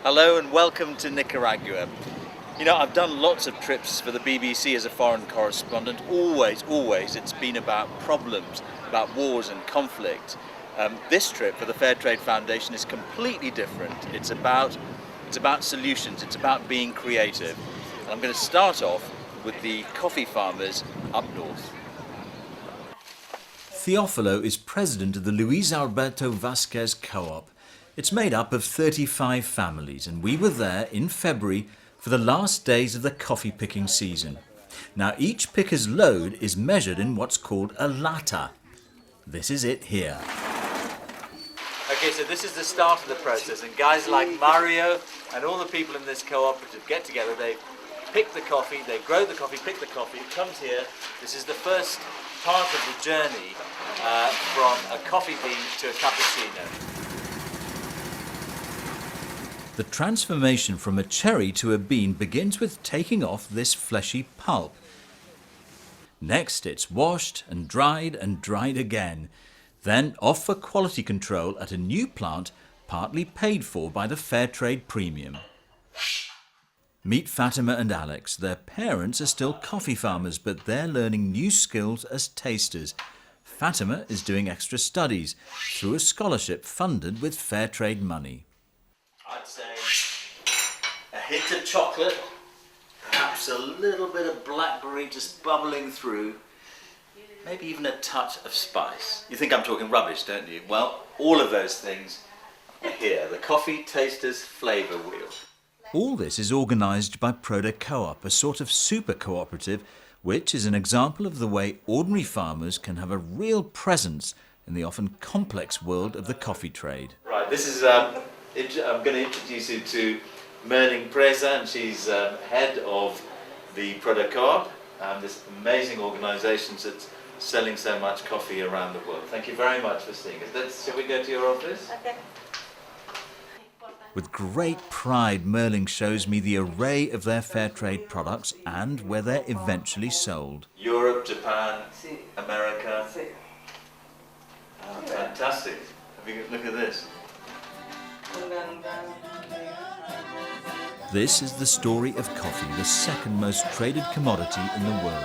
Hello and welcome to Nicaragua. You know, I've done lots of trips for the BBC as a foreign correspondent. Always it's been about problems, about wars and conflict. This trip for the Fairtrade Foundation is completely different. It's about solutions, it's about being creative. And I'm going to start off with the coffee farmers up north. Teofilo is president of the Luis Alberto Vasquez Co-op. It's made up of 35 families, and we were there in February for the last days of the coffee picking season. Now, each picker's load is measured in what's called a lata. This is it here. Okay, so this is the start of the process, and guys like Mario and all the people in this cooperative get together, they pick the coffee, they grow the coffee, pick the coffee, it comes here. This is the first part of the journey from a coffee bean to a cappuccino. The transformation from a cherry to a bean begins with taking off this fleshy pulp. Next, it's washed and dried again. Then off for quality control at a new plant partly paid for by the Fairtrade Premium. Meet Fatima and Alex. Their parents are still coffee farmers, but they're learning new skills as tasters. Fatima is doing extra studies through a scholarship funded with Fairtrade money. I'd say a hint of chocolate, perhaps a little bit of blackberry just bubbling through, maybe even a touch of spice. You think I'm talking rubbish, don't you? Well, all of those things are here, the Coffee Tasters Flavour Wheel. All this is organised by Proda Co-op, a sort of super cooperative, which is an example of the way ordinary farmers can have a real presence in the often complex world of the coffee trade. Right, this is I'm going to introduce you to Merlin Preza, and she's head of the Proda Co-op, this amazing organisation that's selling so much coffee around the world. Thank you very much for seeing us. Shall we go to your office? Okay. With great pride, Merlin shows me the array of their Fairtrade products and where they're eventually sold. Europe, Japan, America. Oh, fantastic. Look at this. This is the story of coffee, the second most traded commodity in the world.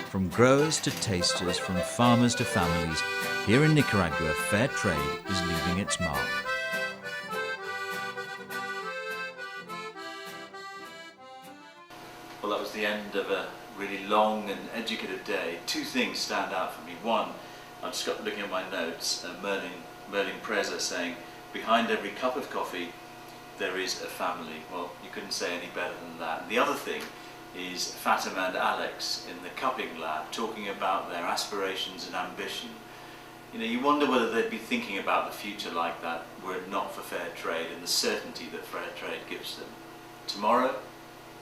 From growers to tasters, from farmers to families, here in Nicaragua, fair trade is leaving its mark. Well, that was the end of a really long and educative day. Two things stand out for me. One, I just got looking at my notes, Merlin Preza saying, behind every cup of coffee there is a family. Well, you couldn't say any better than that. And the other thing is Fatima and Alex in the cupping lab talking about their aspirations and ambition. You know, you wonder whether they'd be thinking about the future like that were it not for fair trade and the certainty that fair trade gives them. Tomorrow,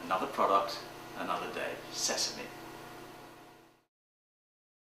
another product, another day. Sesame.